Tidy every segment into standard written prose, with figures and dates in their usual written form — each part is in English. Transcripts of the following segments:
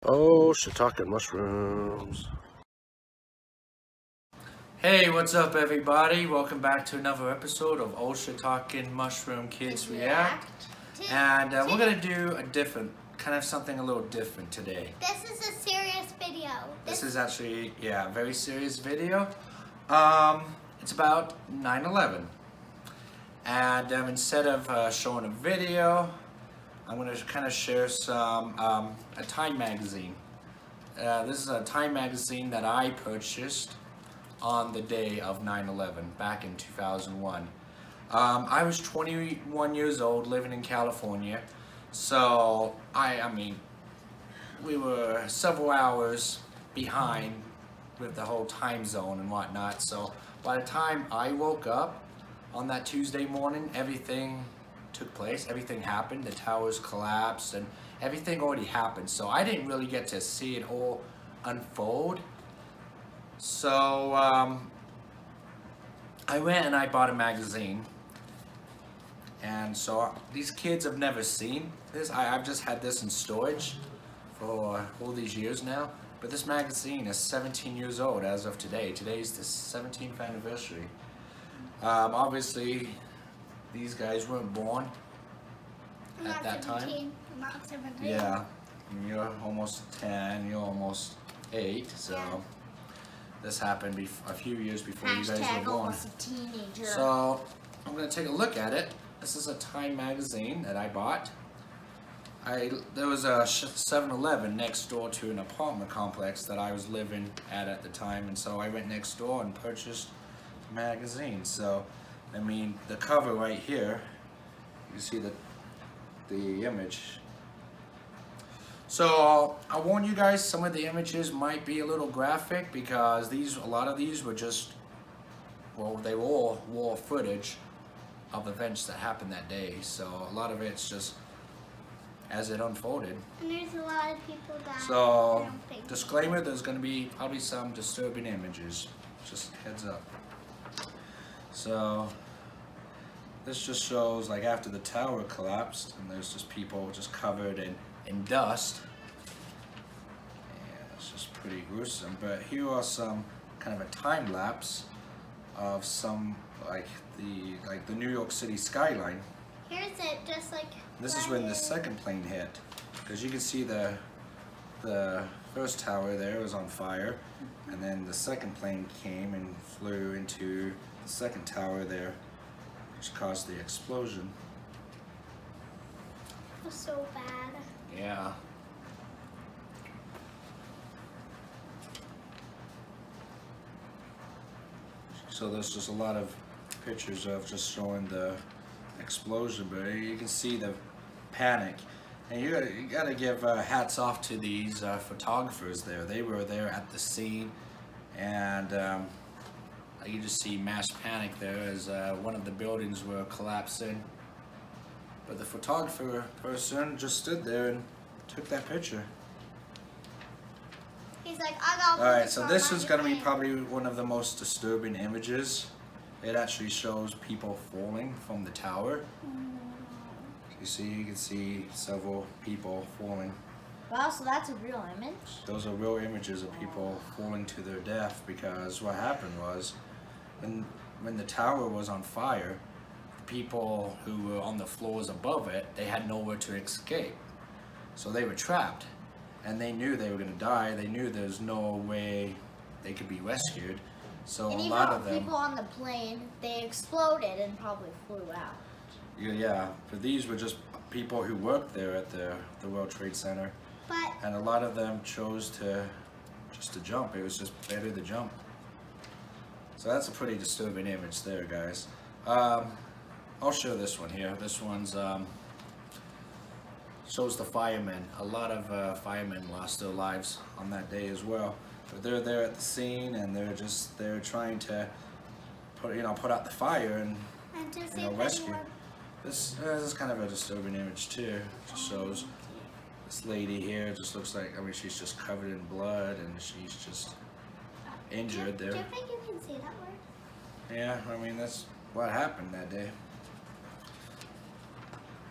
Oh, shiitake mushrooms. Hey, what's up everybody? Welcome back to another episode of Old Shiitake Mushroom Kids React. And we're gonna do a different, kind of something a little different today. This is a serious video. This is actually, yeah, a very serious video. It's about 9/11. And instead of showing a video, I'm gonna kind of share some, a Time magazine. This is a Time magazine that I purchased on the day of 9/11 back in 2001. I was 21 years old living in California, so I mean we were several hours behind with the whole time zone and whatnot, so by the time I woke up on that Tuesday morning, everything took place, everything happened, the towers collapsed and everything already happened, so I didn't really get to see it all unfold. So I went and I bought a magazine, and so these kids have never seen this. I've just had this in storage for all these years now, but this magazine is 17 years old as of today. Today's the 17th anniversary. Obviously these guys weren't born at that time. I'm not 17. Yeah, you're almost 10, you're almost 8, so yeah. This happened a few years before you guys were born. Almost a teenager. So I'm gonna take a look at it. This is a Time magazine that I bought. There was a 7-Eleven next door to an apartment complex that I was living at the time, and so I went next door and purchased the magazine. So I mean, the cover right here, you see the image. So I warn you guys, some of the images might be a little graphic because a lot of these were just, well, they were all raw footage of events that happened that day. So a lot of it's just as it unfolded. And there's a lot of people that. So disclaimer: there's going to be probably some disturbing images. Just heads up. So this just shows like after the tower collapsed, and there's just people just covered in dust. Yeah, it's just pretty gruesome. But here are some kind of a time lapse of some like the New York City skyline. Here's it, just like. This is when the second plane hit, because you can see the first tower there was on fire, and then the second plane came and flew into the second tower there, which caused the explosion. It was so bad. Yeah. So there's just a lot of pictures of just showing the explosion, but you can see the panic. And you gotta give hats off to these photographers there. They were there at the scene, and you just see mass panic there as one of the buildings were collapsing. But the photographer person just stood there and took that picture. He's like, I got. Alright, so this is going to be probably one of the most disturbing images. It actually shows people falling from the tower. You can see several people falling. Wow, so that's a real image? Those are real images of people falling to their death, because what happened was when the tower was on fire, people who were on the floors above it, they had nowhere to escape. So they were trapped, and they knew they were going to die. They knew there's no way they could be rescued. So and a lot of them, people on the plane, they exploded and probably flew out. Yeah, but these were just people who worked there at the World Trade Center. But and a lot of them chose to jump. It was just better to jump. So that's a pretty disturbing image there, guys. I'll show this one here. This one's shows the firemen. A lot of firemen lost their lives on that day as well. But they're there at the scene, and they're trying to put out the fire and rescue. This is kind of a disturbing image too. It just shows this lady here. It just looks like, I mean, she's just covered in blood and she's just injured there. Do you think you can see that word? Yeah, I mean, that's what happened that day.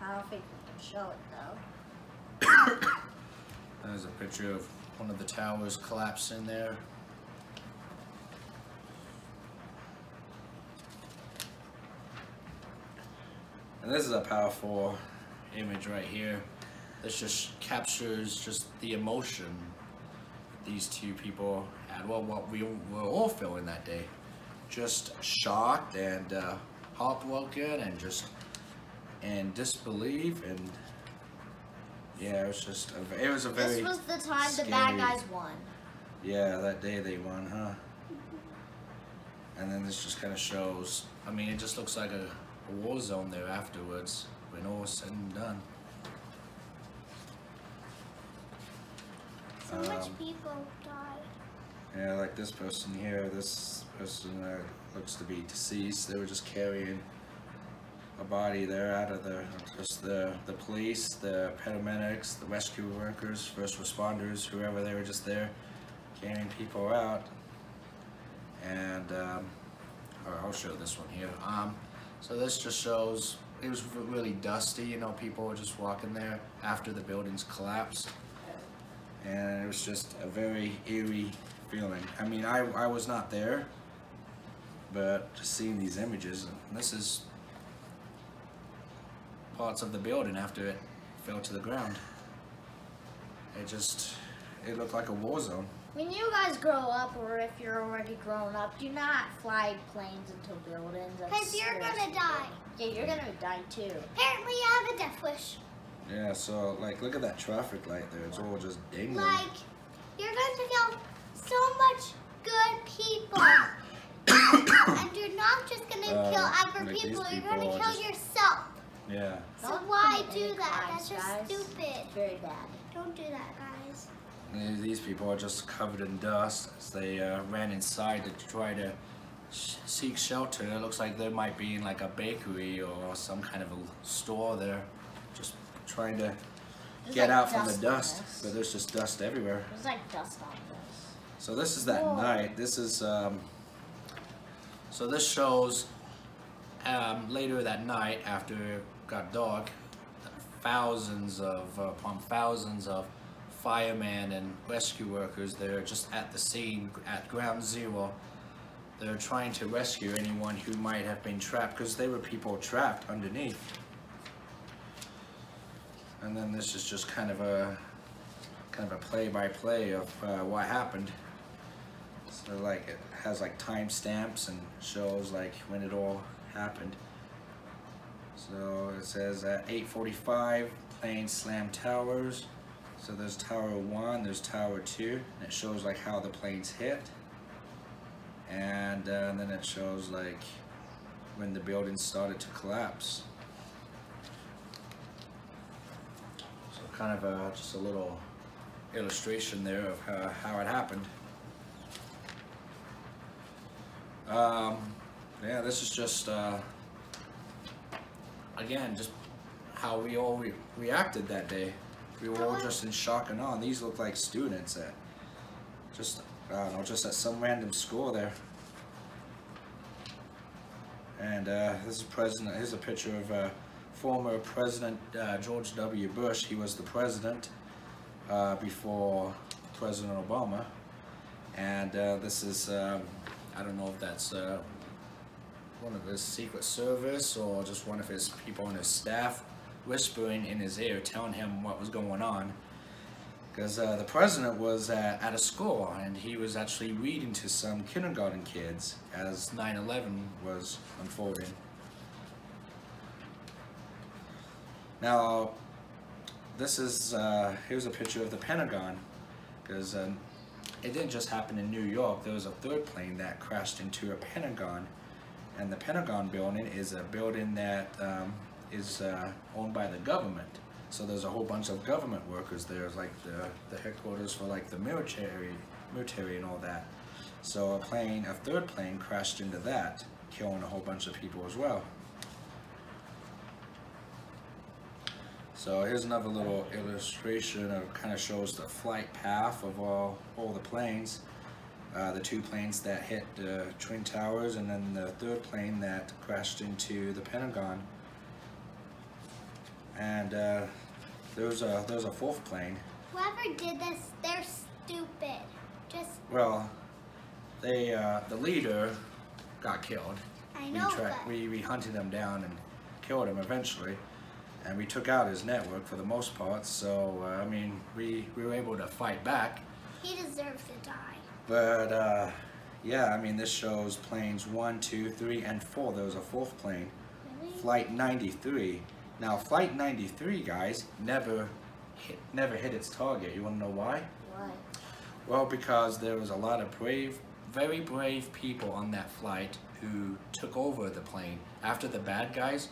I don't think we can show it though. There's a picture of one of the towers collapsing there. And this is a powerful image right here. This just captures just the emotion these two people had. Well, what we were all feeling that day. Just shocked and heartbroken and just in disbelief, and yeah, it was just it was a very This was the time scary, the bad guys won. Yeah, that day they won, huh? And then this just kind of shows, I mean, it just looks like a war zone there afterwards when all is said and done. So much people died. Yeah, like this person here, this person looks to be deceased. They were just carrying a body there out of the police, the paramedics, the rescue workers, first responders, whoever, they were just there carrying people out. And I'll show this one here. So this just shows it was really dusty, you know, people were just walking there after the buildings collapsed. And it was just a very eerie feeling. I mean, I was not there, but just seeing these images, and this is parts of the building after it fell to the ground. It looked like a war zone. When you guys grow up, or if you're already grown up, do not fly planes into buildings. Because you're gonna die. Yeah, you're gonna die too. Apparently I have a death wish. Yeah, so like look at that traffic light there. It's all just dangling. Like, you're going to kill so much good people. And you're not just gonna kill other like people, these you're gonna people are kill just- yourself. Yeah. So Don't why commit do any that? crimes, That's just guys. stupid. It's very bad. Don't do that, guys. And these people are just covered in dust as they ran inside to try to seek shelter. It looks like there might be in like a bakery or some kind of a store there, just trying to There's get like out from the dust on dust, this. but there's just dust everywhere. There's like dust on this. So this is that Whoa. night. This is so this shows later that night after it got dark, thousands upon thousands of firemen and rescue workers. They're just at the scene at ground zero. They're trying to rescue anyone who might have been trapped, because there were people trapped underneath. And then this is just kind of a play-by-play of what happened. So like it has like timestamps and shows like when it all happened. So it says at 8:45 plane slammed towers. So there's Tower 1, there's Tower 2, and it shows like how the planes hit. And then it shows like when the building started to collapse. So kind of just a little illustration there of how it happened. Yeah, this is just again just how we all reacted that day. We were all just in shock and awe. These look like students at just, I don't know, just at some random school there. And this is President. Here's a picture of former President George W. Bush. He was the president before President Obama. And this is, I don't know if that's one of his Secret Service or just one of his people on his staff whispering in his ear, telling him what was going on. Because the president was at a school, and he was actually reading to some kindergarten kids as 9/11 was unfolding. Now, this is, here's a picture of the Pentagon, because it didn't just happen in New York. There was a third plane that crashed into a Pentagon, and the Pentagon building is a building that is owned by the government. So there's a whole bunch of government workers there, like the headquarters for like the military and all that. So a third plane crashed into that, killing a whole bunch of people as well. So here's another little illustration of kind of shows the flight path of all the planes. The two planes that hit the Twin Towers, and then the third plane that crashed into the Pentagon. And there was a fourth plane Whoever did this, they're stupid. Just, Well, they the leader got killed. I know, We hunted him down and killed him eventually, and we took out his network for the most part. So I mean, we were able to fight back. he deserves to die. But yeah, I mean, this shows planes 1, 2, 3, and 4. There was a 4th plane, Really? Flight 93. Now, Flight 93, guys, never hit its target. You want to know why? Why? Well, because there was a lot of brave, very brave people on that flight who took over the plane. After the bad guys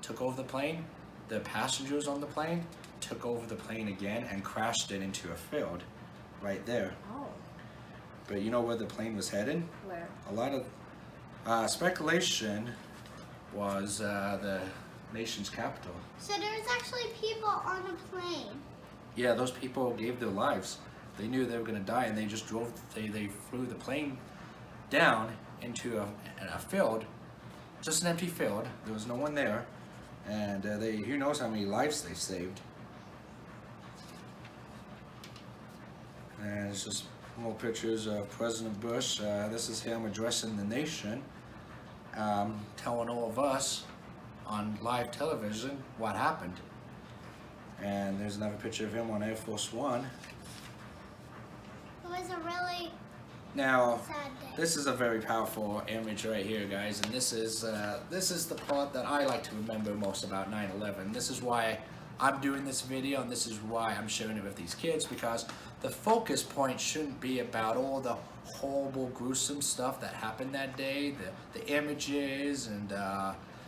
took over the plane, the passengers on the plane took over the plane again and crashed it into a field right there. Oh, But you know where the plane was headed? where? A lot of speculation was the nation's capital. So there's actually people on a plane. Yeah, those people gave their lives. They knew they were going to die, and they just drove. They flew the plane down into a field, just an empty field. There was no one there, and who knows how many lives they saved. And it's just more pictures of President Bush. This is him addressing the nation, telling all of us on live television what happened. And there's another picture of him on Air Force One. It was a really Now, sad day. this is a very powerful image right here, guys, and this is the part that I like to remember most about 9/11. This is why I'm doing this video, and this is why I'm sharing it with these kids, because the focus point shouldn't be about all the horrible, gruesome stuff that happened that day, the images, and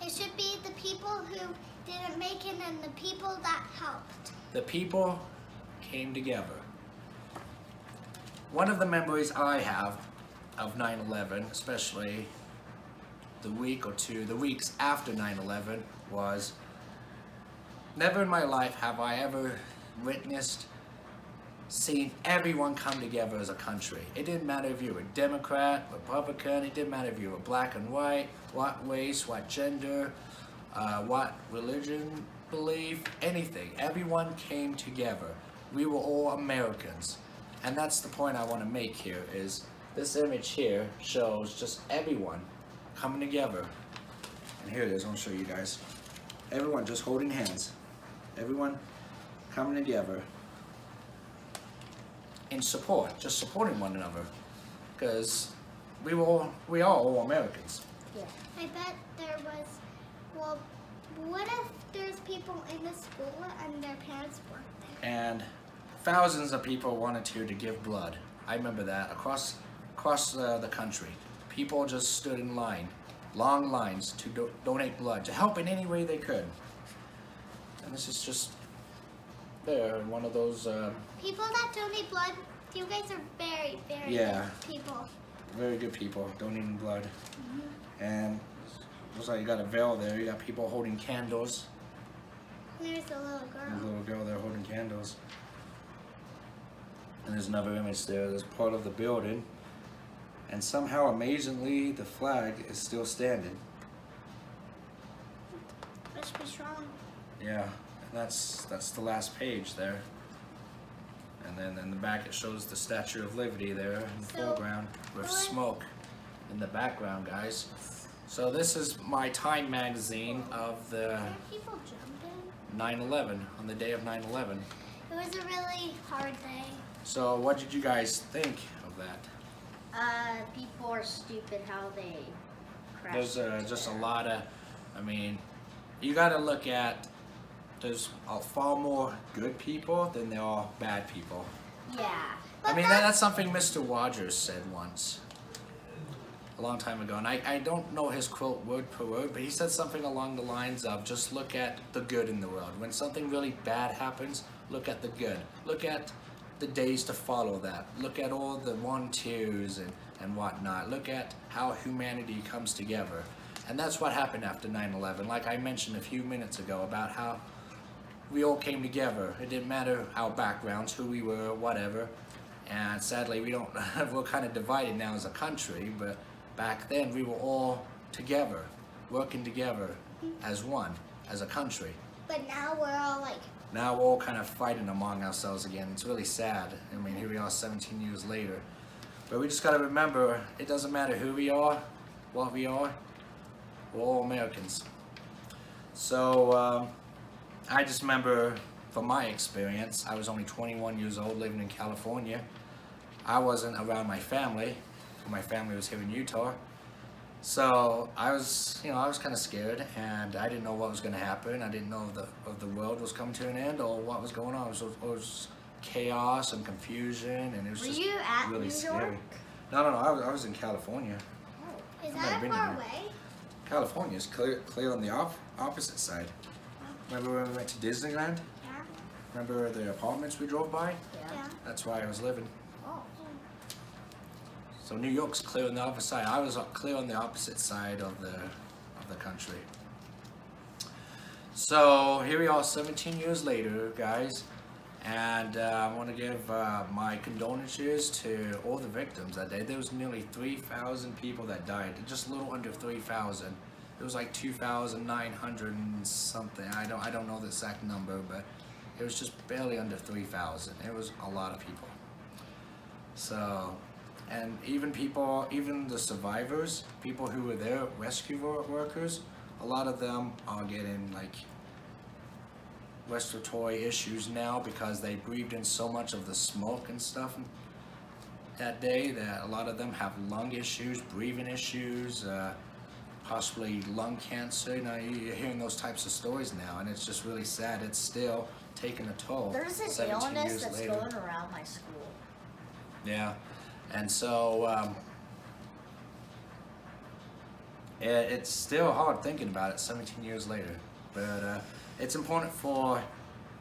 It should be the people who didn't make it and the people that helped. the people came together. One of the memories I have of 9/11, especially the weeks after 9/11, was never in my life have I ever seen everyone come together as a country. It didn't matter if you were Democrat, Republican, it didn't matter if you were black and white, what race, what gender, what religion, belief, anything. Everyone came together. We were all Americans. And that's the point I want to make here, is this image here shows just everyone coming together. And here it is, I'll show you guys. Everyone just holding hands. Everyone coming together in support, just supporting one another. Because we are all Americans. Yeah. I bet there was, well, what if there's people in the school and their parents work there? And thousands of people wanted to give blood. I remember that across the country. People just stood in line, long lines to donate blood, to help in any way they could. And this is just there, one of those People that donate blood, you guys are very, very Yeah. good people. very good people donating blood. And looks like you got a veil there. You got people holding candles. There's a little There's a girl. little girl there holding candles. And there's another image there. There's part of the building. And somehow, amazingly, the flag is still standing. Must be strong. Yeah, and that's the last page there. And then in the back it shows the Statue of Liberty there in the So, foreground with what- smoke in the background, guys. So this is my Time magazine of the Are people jumping? 9/11, on the day of 9/11. It was a really hard day. So what did you guys think of that? People are stupid how they crash. There's into just a there. lot of, I mean, you gotta look at, there's far more good people than there are bad people. Yeah. I mean, that's something Mr. Rogers said once, a long time ago, and I don't know his quote word per word, but he said something along the lines of, just look at the good in the world. When something really bad happens, look at the good. Look at the days to follow that. Look at all the 1-2s and whatnot. Look at how humanity comes together. And that's what happened after 9/11. Like I mentioned a few minutes ago about how we all came together. It didn't matter our backgrounds, who we were, whatever. And sadly, we're kind of divided now as a country, but back then we were all together, working together as one, as a country. But now we're all like Now we're all kind of fighting among ourselves again. It's really sad. I mean, here we are 17 years later. But we just got to remember, it doesn't matter who we are, what we are, we're all Americans. So I just remember from my experience, I was only 21 years old living in California. I wasn't around my family. My family was here in Utah. So I was, I was kind of scared, and I didn't know what was going to happen. I didn't know if the world was coming to an end or what was going on. It was chaos and confusion, and it was Were just you at really New scary. York? No, I was in California. Is I've that never been far here. away? California is clear on the opposite side. Remember when we went to Disneyland? Yeah. Remember the apartments we drove by? Yeah. That's where I was living. Oh. So New York's clear on the other side. I was clear on the opposite side of the country. So here we are 17 years later, guys. And I want to give my condolences to all the victims that day. There was nearly 3,000 people that died. Just a little under 3,000. It was like 2,900 and something. I don't know the exact number, but it was just barely under 3,000. It was a lot of people. So, and even the survivors, people who were there, rescue workers, a lot of them are getting like respiratory issues now because they breathed in so much of the smoke and stuff that day that a lot of them have lung issues, breathing issues, possibly lung cancer. You're hearing those types of stories now, and it's just really sad. It's still taking a toll. There's an 17 illness years that's later. going around my school. Yeah, and so it's still hard thinking about it 17 years later, but it's important for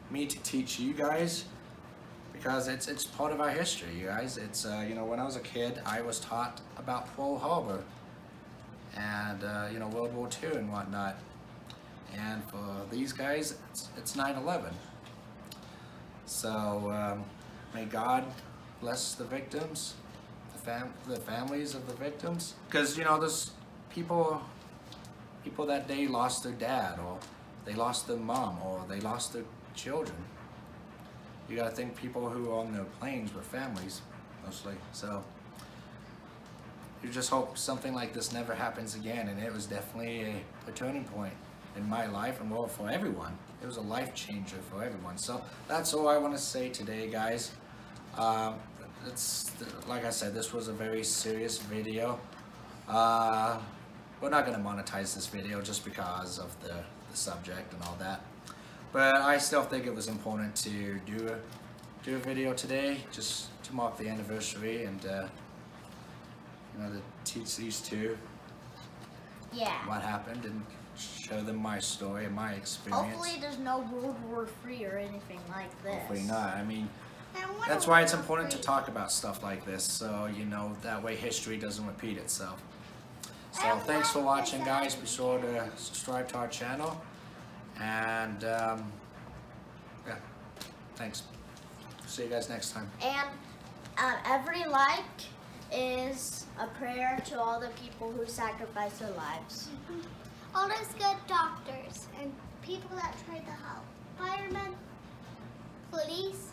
me to teach you guys because it's part of our history, you guys. It's when I was a kid, I was taught about Pearl Harbor and World War II and whatnot, and for these guys, it's 9/11. So may God bless the victims, the families of the victims, because there's people that day lost their dad, or they lost their mom, or they lost their children. You gotta think people who were on their planes were families, mostly. So you just hope something like this never happens again, and it was definitely a turning point in my life, and well, for everyone. It was a life changer for everyone. So that's all I want to say today, guys. Like I said, this was a very serious video. We're not going to monetize this video just because of the subject and all that. But I still think it was important to do a video today, just to mark the anniversary and to teach these two what happened and show them my story and my experience. Hopefully there's no World War III or anything like this. Hopefully not. I mean, I want that's to why it's walk important to free. talk about stuff like this, so that way history doesn't repeat itself. So I thanks for want watching, this guys. Be sure to subscribe to our channel, and yeah, thanks. See you guys next time. And every like is a prayer to all the people who sacrificed their lives. All those good doctors and people that tried to help. Firemen, police,